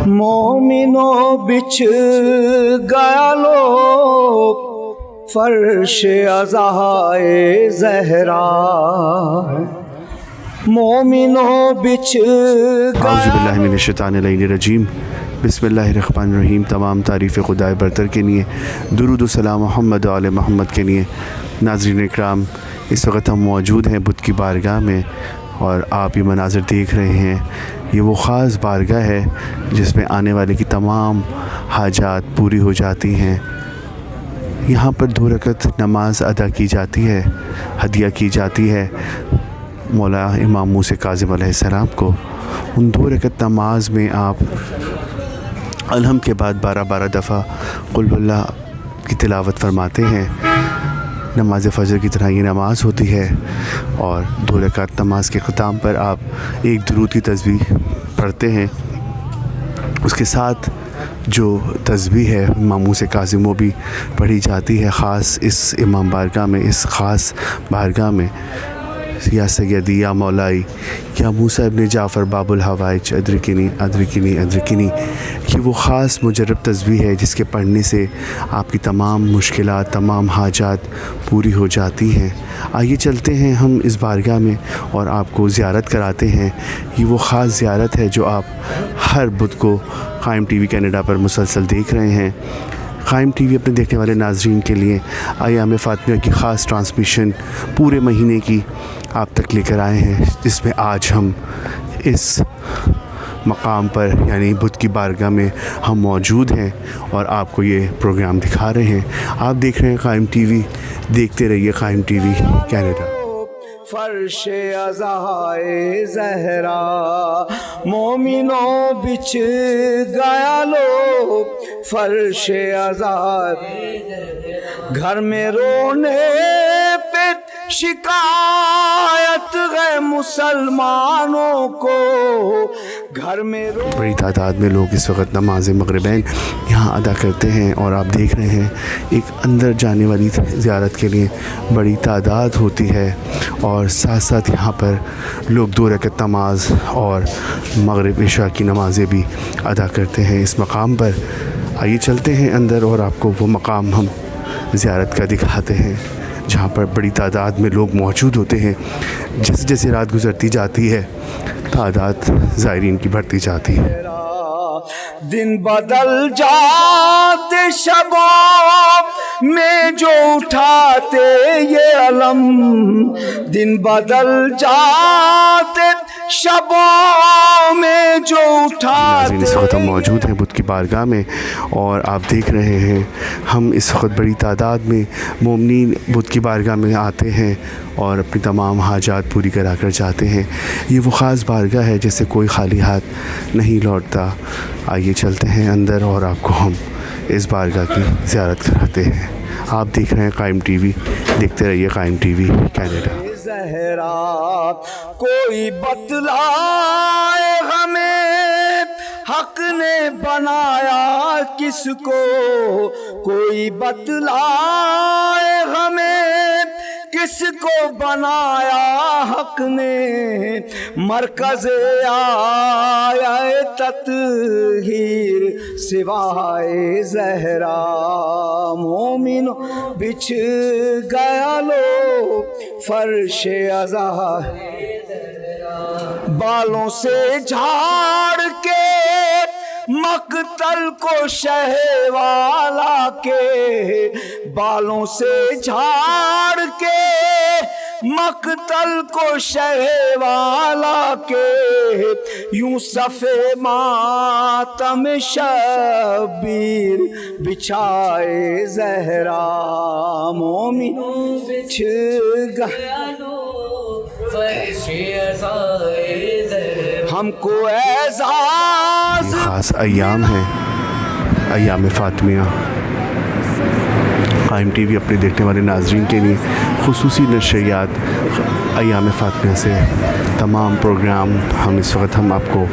مومنوں بچھ گیا لو فرش عزائے زہرا، مومنوں بچھ اعوذ باللہ من الشیطان الرجیم، بسم اللہ الرحمن الرحیم۔ تمام تعریف خدائے برتر کے لیے، درود و سلام محمد و آل محمد کے لیے۔ ناظرین اکرام، اس وقت ہم موجود ہیں بت کی بارگاہ میں اور آپ یہ مناظر دیکھ رہے ہیں۔ یہ وہ خاص بارگاہ ہے جس میں آنے والے کی تمام حاجات پوری ہو جاتی ہیں۔ یہاں پر 2 رکعت نماز ادا کی جاتی ہے، ہدیہ کی جاتی ہے مولا امام موسیٰ کاظم علیہ السلام کو۔ ان 2 رکعت نماز میں آپ الحمد کے بعد 12 دفعہ قل اللہ کی تلاوت فرماتے ہیں۔ نماز فجر کی طرح یہ نماز ہوتی ہے، اور 2 رکعت نماز کے ختام پر آپ ایک درود کی تسبیح پڑھتے ہیں۔ اس کے ساتھ جو تسبیح ہے امام موسیٰ کاظم وہ بھی پڑھی جاتی ہے، خاص اس امام بارگاہ میں، اس خاص بارگاہ میں۔ یا سیدی یا مولائی یا موسیٰ ابن جعفر باب الحوائج ادرکنی ادرکنی ادرکنی، یہ وہ خاص مجرب تسبیح ہے جس کے پڑھنے سے آپ کی تمام مشکلات، تمام حاجات پوری ہو جاتی ہیں۔ آئیے چلتے ہیں ہم اس بارگاہ میں اور آپ کو زیارت کراتے ہیں۔ یہ وہ خاص زیارت ہے جو آپ ہر بدھ کو قائم ٹی وی کینیڈا پر مسلسل دیکھ رہے ہیں۔ قائم ٹی وی اپنے دیکھنے والے ناظرین کے لیے ایام فاطمیہ کی خاص ٹرانسمیشن پورے مہینے کی آپ تک لے کر آئے ہیں، جس میں آج ہم اس مقام پر یعنی بت کی بارگاہ میں ہم موجود ہیں اور آپ کو یہ پروگرام دکھا رہے ہیں۔ آپ دیکھ رہے ہیں قائم ٹی وی، دیکھتے رہیے قائم ٹی وی کینیڈا۔ فرش عزائے زہرا، مومنوں بچھ گیا لو فرش عزائے، گھر میں رونے پہ شکایت ہے مسلمانوں کو، گھر میں بڑی تعداد میں لوگ اس وقت نماز مغربین یہاں ادا کرتے ہیں، اور آپ دیکھ رہے ہیں ایک اندر جانے والی زیارت کے لیے بڑی تعداد ہوتی ہے، اور ساتھ ساتھ یہاں پر لوگ 2 رکعت نماز اور مغرب عشاء کی نمازیں بھی ادا کرتے ہیں اس مقام پر۔ آئیے چلتے ہیں اندر اور آپ کو وہ مقام ہم زیارت کا دکھاتے ہیں جہاں پر بڑی تعداد میں لوگ موجود ہوتے ہیں۔ جیسے جیسے رات گزرتی جاتی ہے تعداد زائرین کی بڑھتی جاتی ہے۔ دن بدل جاتے شبوں میں جو اٹھاتے یہ علم، دن بدل جاتے شبوں میں جو اٹھاتے۔ اس وقت ہم موجود ہیں بت کی بارگاہ میں اور آپ دیکھ رہے ہیں ہم اس وقت بڑی تعداد میں مومنین بت کی بارگاہ میں آتے ہیں اور اپنی تمام حاجات پوری کرا کر جاتے ہیں۔ یہ وہ خاص بارگاہ ہے جس سے کوئی خالی ہاتھ نہیں لوٹتا۔ آئیے چلتے ہیں اندر اور آپ کو ہم اس بارگاہ کی زیارت کراتے ہیں۔ آپ دیکھ رہے ہیں قائم ٹی وی، دیکھتے رہیے قائم ٹی وی کینیڈا۔ زہرا کوئی بتلائے ہمیں حق نے بنایا کس کو، کوئی بتلائے ہمیں کس کو بنایا حق نے، مرکز آیا تطہیر سوائے زہرا، مومنوں بچھ گیا لو فرش عزائے، بالوں سے جھاڑ کے مقتل کو شہوالا کے، بالوں سے جھاڑ کے مقتل کو شہوالا کے، یوں صفے ماتم شبیر بچھائے زہرا، مومنوں بچھ گیا لو فرش عزائے زہرا، ہم کو اعزاز خاص ایام ہیں، ایام فاطمیہ۔ قائم ٹی وی اپنے دیکھنے والے ناظرین کے لیے خصوصی نشریات ایام فاطمیہ سے تمام پروگرام اس وقت ہم آپ کو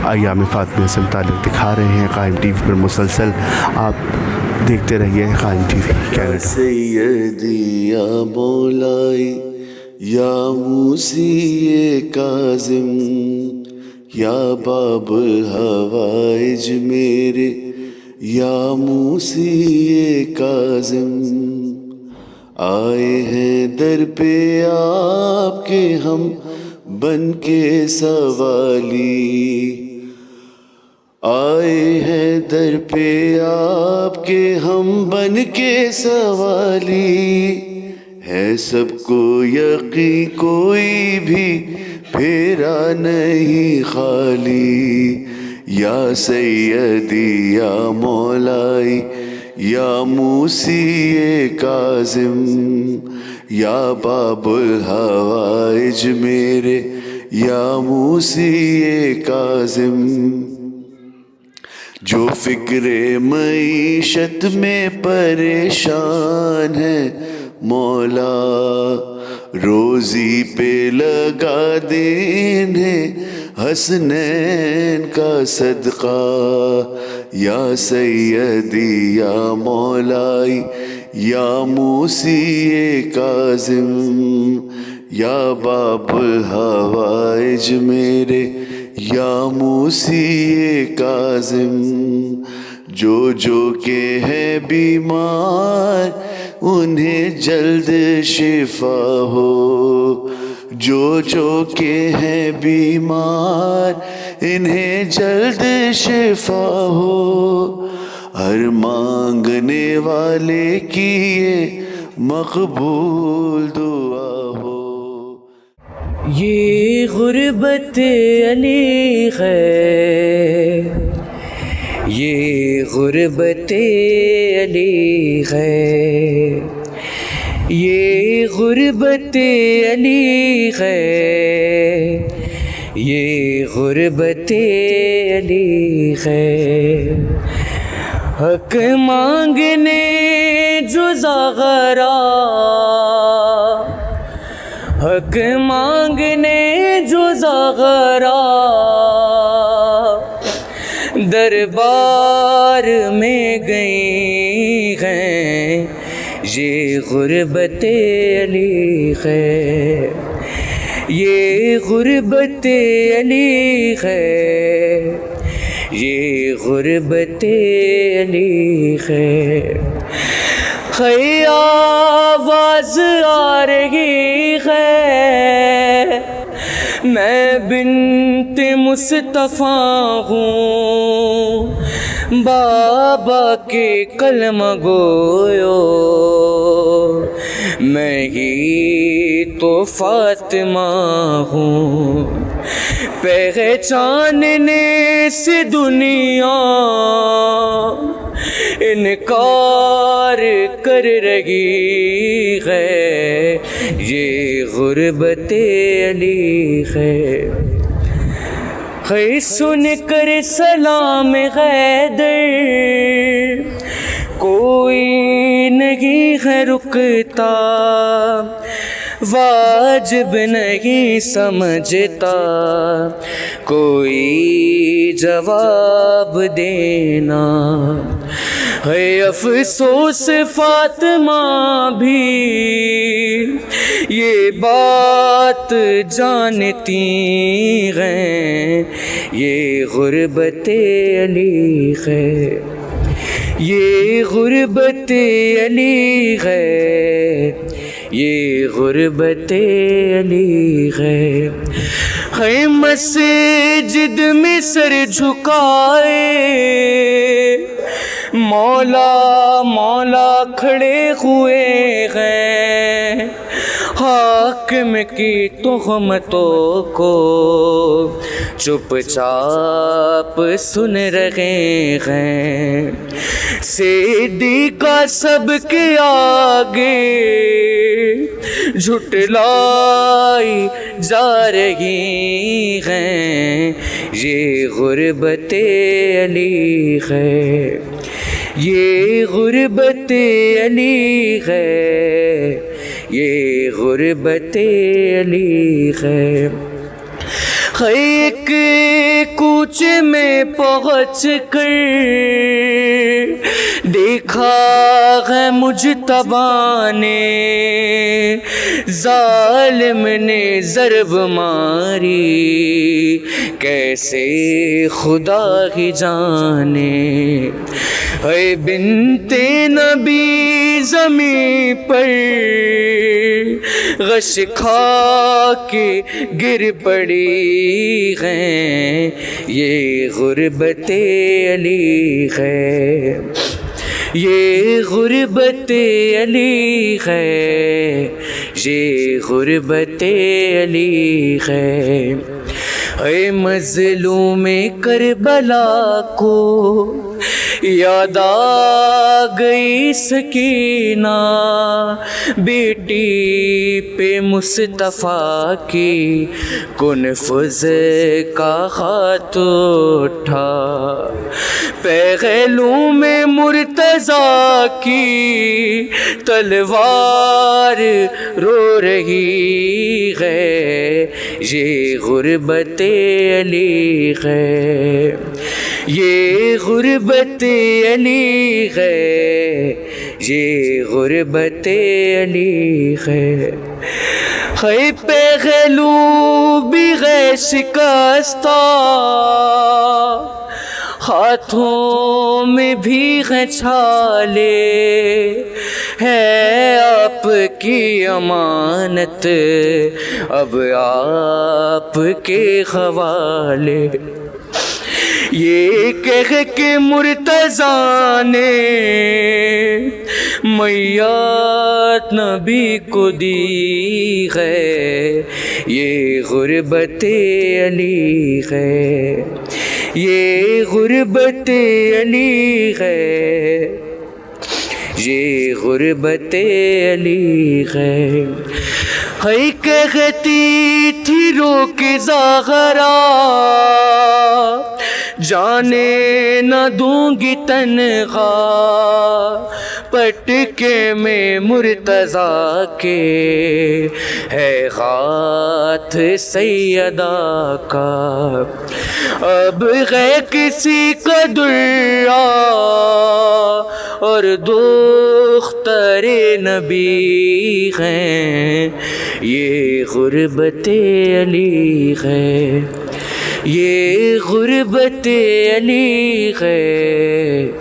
ایام فاطمیہ سے متعلق دکھا رہے ہیں قائم ٹی وی پر مسلسل۔ آپ دیکھتے رہیے قائم ٹی وی کینیڈا۔ سیدی یا مولائی یا موسیٰ کاظم یا باب الحوائج میرے یا موسی کاظم، آئے ہیں در پہ آپ کے ہم بن کے سوالی، آئے ہیں در پہ آپ کے ہم بن کے سوالی، ہے سب کو یقین کوئی بھی پھیرا نہیں خالی، یا سیدی یا مولائی یا موسی کاظم، یا باب الحوائج میرے یا موسی کاظم، جو فکر معیشت میں پریشان ہے مولا، روزی پہ لگا دینے حسنین کا صدقہ، یا سیدی یا مولائی یا موسی کاظم، یا باب الحوائج میرے یا موسی کاظم، جو کہ ہے بیمار انہیں جلد شفا ہو، جو کہ ہے بیمار انہیں جلد شفا ہو، ہر مانگنے والے کی یہ مقبول دعا ہو۔ یہ غربت علی ہے، یہ غربت علی ہے، یہ غربت علی ہے، یہ غربت علی ہے، حق مانگنے جو زاغرا، حق مانگنے جو زاغرا، دربار میں گئی ہیں، یہ غربت علی ہے، یہ غربت علی ہے، یہ غربت علی ہے۔ خی آواز آ رہی ہے، میں بنت مصطفیٰ ہوں، بابا کے کلمہ گویو، میں ہی تو فاطمہ ہوں، پہچاننے سے دنیا انکار کر رہی ہے، یہ غربت علی ہے۔ خیر سن کر سلام حیدر، کوئی نہیں ہے رکتا، واجب نہیں سمجھتا کوئی جواب دینا، ہے افسوس فاطمہ بھی یہ بات جانتی ہیں، یہ غربت علی ہے، یہ غربت علی ہے، یہ غربت علی ہے۔ ہے مسجد میں سر جھکائے مولا مولا کھڑے ہوئے ہیں، حاکم کی تہمتوں کو چپ چاپ سن رہے ہیں، سیدی کا سب کے آگے جھٹلائی جا رہی ہیں، یہ غربت علی ہے، یہ غربت علی ہے، یہ غربت علی ہے۔ ہے ایک کوچے میں پہنچ کر دیکھا ہے مجتبیٰ نے ظالم نے ضرب ماری کیسے خدا ہی جانے اے بنت نبی زمین پر غش کھا کے گر پڑی ہیں یہ غربت علی ہے یہ غربت علی ہے یہ غربت علی ہے اے مظلوم کربلا کو یاد آ گئی سکینہ بیٹی پہ مصطفیٰ کی کنفذ کا ہاتھ اٹھا پہلو میں مرتضیٰ کی تلوار رو رہی ہے یہ غربت علی ہے یہ غربت علی ہے یہ غربت علی ہے پہلو بھی ہے شکستہ ہاتھوں میں بھی ہے چھالے ہے آپ کی امانت اب آپ کے حوالے یہ کہہ کے مرتضیٰ نے میات نبی کو دی ہے یہ غربت علی ہے یہ غربت علی ہے یہ غربت علی ہے کہتی تھی رو کے زاغرا جانے نہ دوں گی تنخواہ پٹکے میں مرتضیٰ کے ہے ہاتھ سیدہ کا اب ہے کسی کا دریا اور دختر نبی ہیں یہ غربت علی ہے یہ غربت علی ہے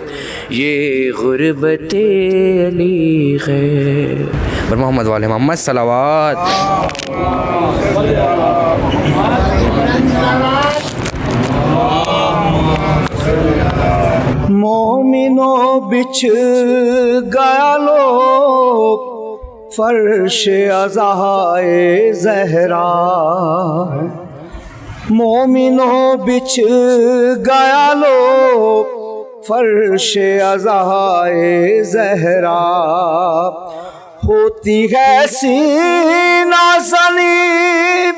یہ غربت علی ہے پر محمد والے محمد صلوات مومنوں بچھ گیا لو فرش عزائے زہرا مومنوں بچھ گیا لو فرش عزائے زہرا ہوتی ہے سینہ زنی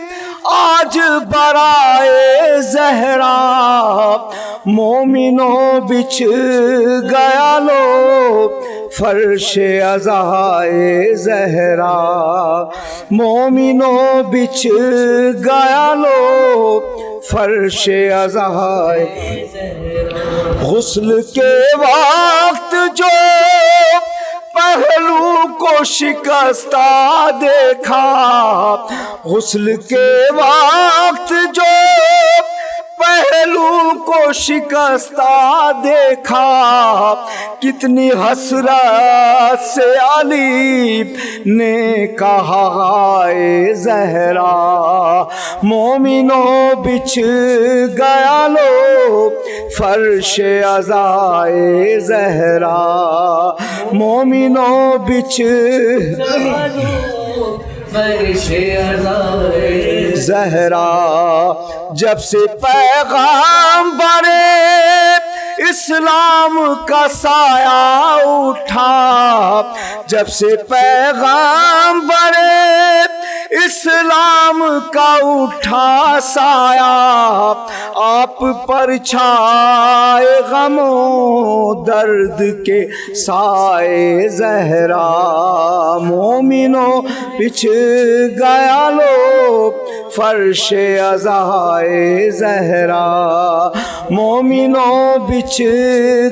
آج برائے زہرا مومنوں بچھ گیا لو فرش عزائے زہرا مومنوں بچھ گیا لو فرش عزائے غسل کے وقت جو پہلو کو شکستہ دیکھا غسل کے وقت جو پہلو کو شکستہ دیکھا کتنی حسرت سے علی نے کہا اے زہرا مومنوں بچھ گیا لو فرش عزائے زہرا مومنوں بچھ زہرا جب سے پیغمبر اسلام کا سایہ اٹھا جب سے پیغمبر اسلام کا اٹھا سایہ آپ پر چھائے غم و درد کے سائے زہرا مومنوں بچھ گیا لو فرش عزائے زہرا مومنوں بچھ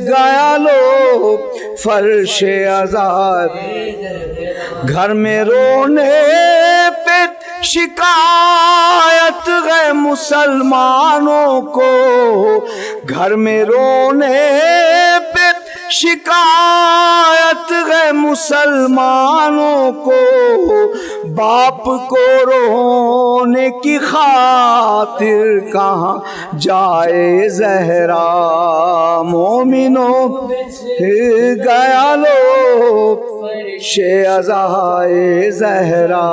گیا لو فرش عزائے گھر میں رونے پہ شکایت ہے مسلمانوں کو گھر میں رونے پہ شکایت ہے مسلمانوں کو باپ کو رونے کی خاطر کہاں جائے زہرا مومنوں گیا لو عزائے زہرا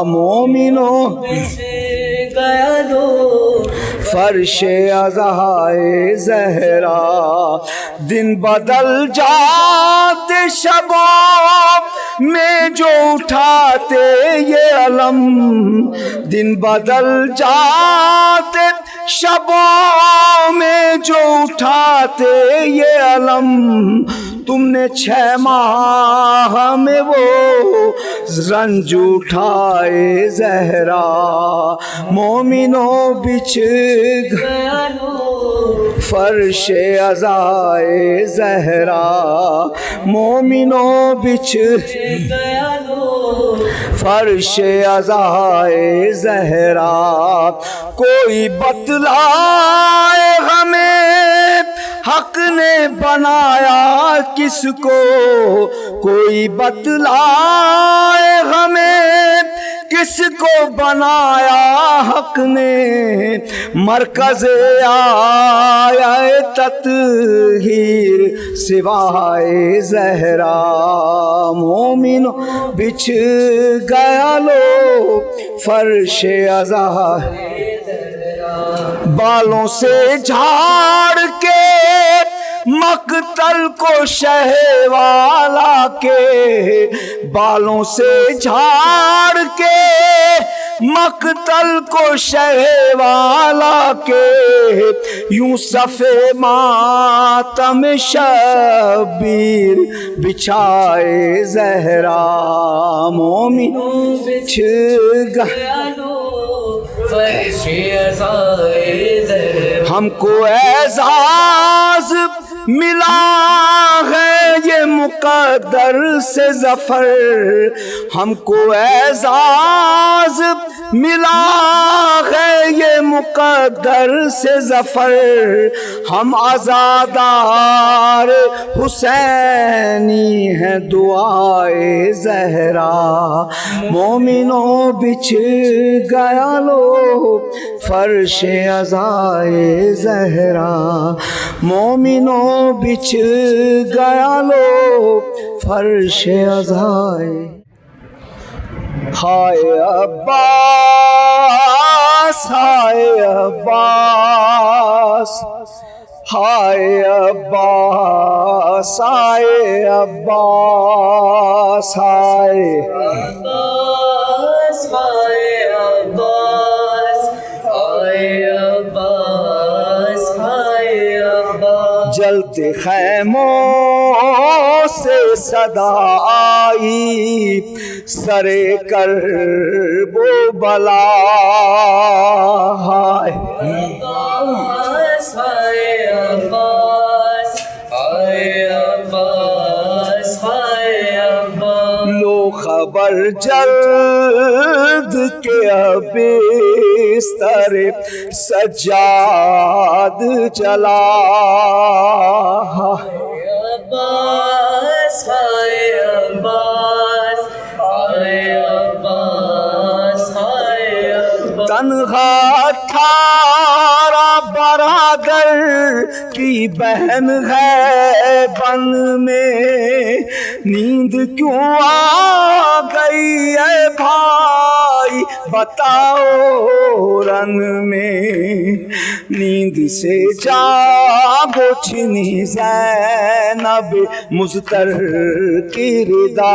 مومنوں گیا لو فرش عزائے زہرا دن بدل جاتے شبوں میں جو اٹھاتے یہ علم دن بدل جاتے شبوں میں جو اٹھاتے یہ علم تم نے 6 ماہ میں وہ رنج اٹھائے زہرا مومنوں بچھ گیا فرش عزائے زہرا مومنوں بچھ گیا فرش عزائے زہرا کوئی بتلائے ہمیں حق نے بنایا کس کو کوئی بتلائے ہمیں کس کو بنایا حق نے مرکز آیا تطہیر سوائے زہرا مومن بچھ گیا لو فرش عزائے بالوں سے جھاڑ کے مقتل کو شہ والا کے بالوں سے جھاڑ کے مقتل کو شہ والا کے یوں صفے ماتم شبیر بچھائے زہرا مومن بچھ گیا ہم کو اعزاز ملا ہے یہ مقدر سے ظفر ہم کو اعزاز ملا ہے یہ مقدر سے ظفر ہم عزادار حسینی ہیں دعائے زہرا مومنوں بچھ گیا لو فرش عزائے زہرا مومنوں بچھ گیا لو فرش عزائے ہائے عباس ہائے عباس ہائے عباس ہائے عباس ہائے عباس ہائے عباس ہائے عباس ہائے عباس جلتے خیموں سے صدا آئی سرے کرب و بلا ہائے عباس ہائے عباس ہائے عباس ہائے عباس لو خبر جلد کے بستر سجاد چلا عباس ہائے عباس ہائے عباس ہائے عباس تنہا 18 برادر کی بہن ہے بن میں نیند کیوں آ گئی ہے بھائی بتاؤ رن میں نیند سے جاگو چھنی زینب مضطر کی ردا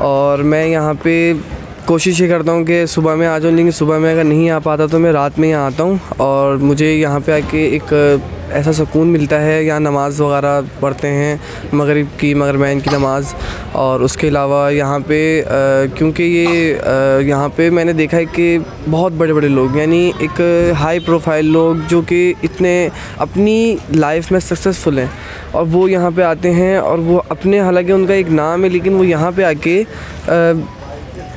اور میں یہاں پہ کوشش یہ کرتا ہوں کہ صبح میں آ جاؤں، لیکن صبح میں اگر نہیں آ پاتا تو میں رات میں یہاں آتا ہوں، اور مجھے یہاں پہ آ کے ایک ایسا سکون ملتا ہے. یہاں نماز وغیرہ پڑھتے ہیں، مغربین کی نماز، اور اس کے علاوہ یہاں پہ کیونکہ یہاں پہ میں نے دیکھا ہے کہ بہت بڑے بڑے لوگ، یعنی ایک ہائی پروفائل لوگ جو کہ اتنے اپنی لائف میں سکسیزفل ہیں، اور وہ یہاں پہ آتے ہیں، اور وہ اپنے، حالانکہ ان کا ایک نام ہے، لیکن وہ یہاں پہ آ کے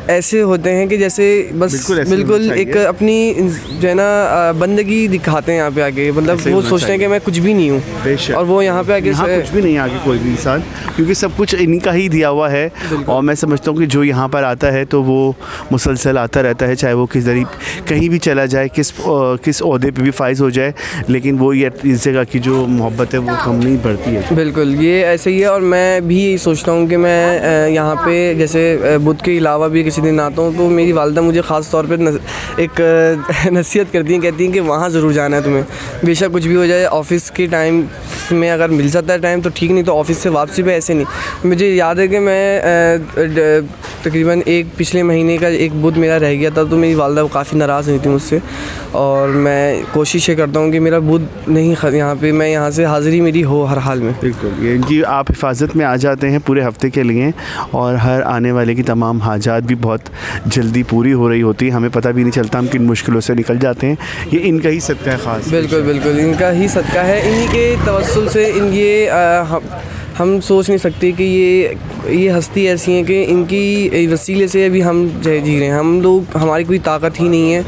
ایسے ہوتے ہیں کہ جیسے بس بالکل ایک اپنی جو ہے نا بندگی دکھاتے ہیں یہاں پہ آ کے، مطلب وہ سوچتے ہیں کہ میں کچھ بھی نہیں ہوں، اور وہ یہاں پہ آ کے کچھ بھی نہیں آگے کوئی بھی انسان، کیونکہ سب کچھ انہیں کا ہی دیا ہوا ہے. اور میں سمجھتا ہوں کہ جو یہاں پر آتا ہے تو وہ مسلسل آتا رہتا ہے، چاہے وہ کس ذریعے کہیں بھی چلا جائے، کس عہدے پہ بھی فائز ہو جائے، لیکن وہ یہ اس جگہ کی جو محبت ہے وہ کم نہیں بڑھتی ہے. بالکل یہ ایسے ہی ہے. اور میں بھی یہی سوچتا ہوں کہ میں یہاں پہ جیسے بدھ کے علاوہ بھی کسی دن آتا ہوں تو میری والدہ مجھے خاص طور پہ ایک نصیحت کرتی ہیں، کہتی ہیں کہ وہاں ضرور جانا ہے تمہیں، بے شک کچھ بھی ہو جائے. آفس کے ٹائم میں اگر مل جاتا ہے ٹائم تو ٹھیک، نہیں تو آفس سے واپسی پہ ایسے نہیں. مجھے یاد ہے کہ میں تقریباً پچھلے مہینے کا ایک بدھ میرا رہ گیا تھا، تو میری والدہ کافی ناراض ہوئی تھی مجھ سے، اور میں کوشش یہ کرتا ہوں کہ میرا بدھ نہیں یہاں پہ، میں یہاں سے حاضری میری ہو ہر حال میں. بالکل یہ جی، آپ حفاظت میں آ جاتے ہیں پورے ہفتے کے لیے، اور ہر آنے والے کی تمام حاجات بھی بہت جلدی پوری ہو رہی ہوتی ہے، ہمیں پتہ بھی نہیں چلتا ہم کن مشکلوں سے نکل جاتے ہیں. یہ ان کا ہی صدقہ ہے خاص. بالکل ان کا ہی صدقہ ہے، انہی کے توسل سے ہم سوچ نہیں سکتے کہ یہ ہستی ایسی ہیں کہ ان کی وسیلے سے ابھی ہم جی رہے ہیں. ہم لوگ، ہماری کوئی طاقت ہی نہیں ہے،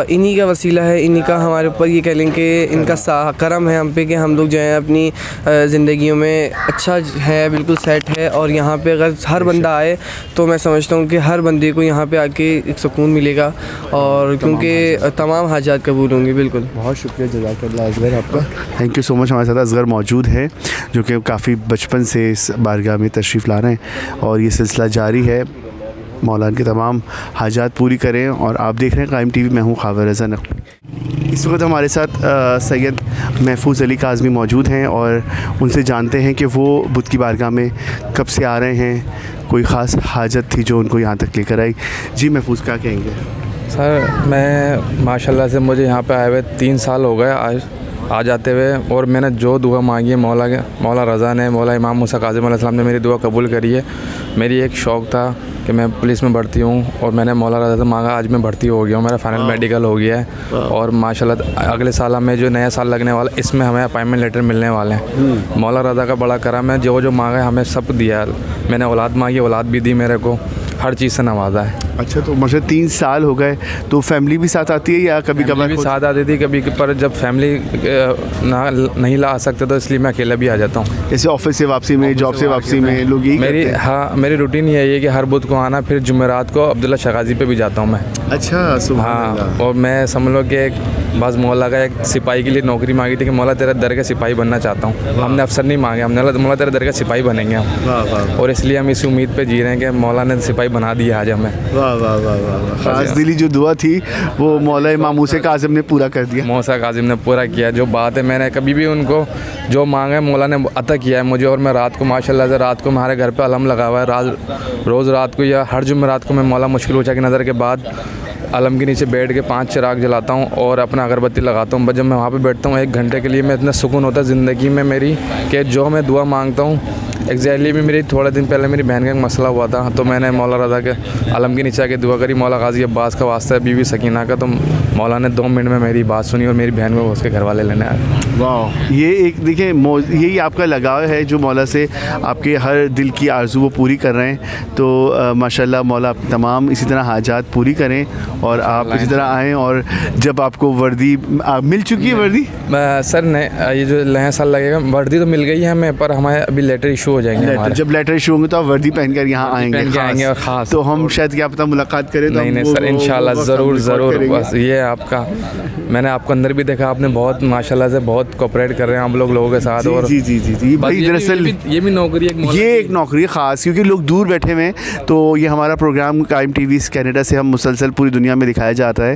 انہی کا وسیلہ ہے، انہی کا ہمارے اوپر یہ کہہ لیں کہ ان کا کرم ہے ہم پہ کہ ہم لوگ جو ہیں اپنی زندگیوں میں اچھا ہے، بالکل سیٹ ہے. اور یہاں پہ اگر ہر بندہ آئے تو میں سمجھتا ہوں کہ ہر بندے کو یہاں پہ آ کے ایک سکون ملے گا، اور کیونکہ تمام حاجات قبول ہوں گی. بالکل بہت شکریہ، جزاک اللہ اصغر آپ کا. تھینک یو سو مچ. ہمارے ساتھ اصغر موجود ہے جو کہ کافی بچپن سے اس بارگاہ میں تشریف لا رہے ہیں، اور یہ سلسلہ جاری ہے. مولانا کے تمام حاجات پوری کریں. اور آپ دیکھ رہے ہیں قائم ٹی وی، میں ہوں خاور رضا نقوی. اس وقت ہمارے ساتھ سید محفوظ علی کاظمی موجود ہیں، اور ان سے جانتے ہیں کہ وہ بدھ کی بارگاہ میں کب سے آ رہے ہیں، کوئی خاص حاجت تھی جو ان کو یہاں تک لے کر آئی. جی محفوظ، کیا کہیں گے؟ سر میں ماشاءاللہ سے مجھے یہاں پہ آئے ہوئے 3 سال ہو گئے آ جاتے ہوئے، اور میں نے جو دعا مانگی ہے مولا رضا نے، مولا امام موسیٰ کاظم علیہ السلام نے میری دعا قبول کری ہے. میری ایک شوق تھا کہ میں پولیس میں بھرتی ہوں، اور میں نے مولا رضا سے مانگا، آج میں بھرتی ہو گیا ہوں، میرا فائنل میڈیکل ہو گیا ہے. اور ماشاءاللہ اگلے سال ہمیں جو نیا سال لگنے والا اس میں ہمیں اپائنٹمنٹ لیٹر ملنے والے ہیں. مولا رضا کا بڑا کرم ہے، جو مانگا ہے ہمیں سب دیا. میں نے اولاد مانگی، اولاد بھی دی میرے کو، ہر چیز سے نوازا ہے. اچھا، تو مطلب 3 سال ہو گئے، تو فیملی بھی ساتھ آتی ہے یا کبھی کبھار بھی ساتھ آتی تھی کبھی، پر جب فیملی نہیں لا سکتے تو اس لیے میں اکیلا بھی آ جاتا ہوں. جیسے آفس سے واپسی میں، جاب سے واپسی میں لوگ یہی کرتے ہیں؟ میری روٹین یہی ہے کہ ہر بدھ کو آنا، پھر جمعرات کو عبداللہ شغازی پہ بھی جاتا ہوں میں. اچھا، سبحان اللہ. اور میں سمجھ لو کہ بعض مولا کا ایک سپاہی کے لیے نوکری مانگی تھی کہ مولا تیرے در کے سپاہی بننا چاہتا ہوں. ہم نے افسر نہیں مانگے، ہم نے مولا تیرے در کے سپاہی بنیں گے ہم، اور اس لیے ہم اسی امید پہ جی رہے ہیں کہ مولا نے سپاہی بنا دیا آج ہمیں. خاص دلی جو دعا تھی وہ مولا امام موسیٰ کاظم نے پورا کر دیا. موسیٰ کاظم نے پورا کیا. جو بات ہے میں نے کبھی بھی ان کو جو مانگا ہے مولا نے عطا کیا ہے مجھے. اور میں رات کو ماشاءاللہ سے رات کو ہمارے گھر پہ علم لگا ہوا ہے، روز رات کو یا ہر جمعرات کو میں مولا مشکل کشا کی نظر کے بعد علم کے نیچے بیٹھ کے 5 چراغ جلاتا ہوں اور اپنا اگربتی لگاتا ہوں. بس جب میں وہاں پہ بیٹھتا ہوں 1 گھنٹے کے لیے میں اتنا سکون ہوتا ہے زندگی میں میری کہ جو میں دعا مانگتا ہوں. ایگزیکٹلی بھی میری تھوڑے دن پہلے میری بہن کا ایک مسئلہ ہوا تھا تو میں نے مولا رضا کے علم کے نیچے کے دعا کری. مولا غازی عباس کا واسطہ ہے، بیوی سکینہ کا، تو مولا نے 2 منٹ میں میری بات سنی اور میری بہن کو اس کے گھر والے لینے آئے. واہ، یہ ایک دیکھیں یہی آپ کا لگاؤ ہے جو مولا سے آپ کے ہر دل کی آرزو وہ پوری کر رہے ہیں. تو ماشاءاللہ مولا تمام اسی طرح حاجات پوری کریں اور آپ اسی طرح آئیں. اور جب آپ کو وردی مل چکی ہے، وردی سر نے یہ جو نیا سال لگے گا وردی تو مل گئی ہے ہمیں، پر ہمارے ابھی لیٹر ایشو ہو جائیں گے. جب لیٹر ایشو ہوں گے تو آپ وردی پہن کر یہاں آئیں گے اور خاص تو ہم شاید کیا پتہ ملاقات کریں. نہیں سر، انشاءاللہ ضرور. بس یہ آپ کا، میں نے آپ کو اندر بھی دیکھا، آپ نے بہت ماشاءاللہ سے بہت کوپریٹ کر رہے ہیں آپ لوگوں کے ساتھ. اور جی بھائی، دراصل یہ بھی نوکری یہ ایک نوکری خاص، کیونکہ لوگ دور بیٹھے ہوئے ہیں. تو یہ ہمارا پروگرام قائم ٹی وی کینیڈا سے ہم مسلسل پوری دنیا میں دکھایا جاتا ہے،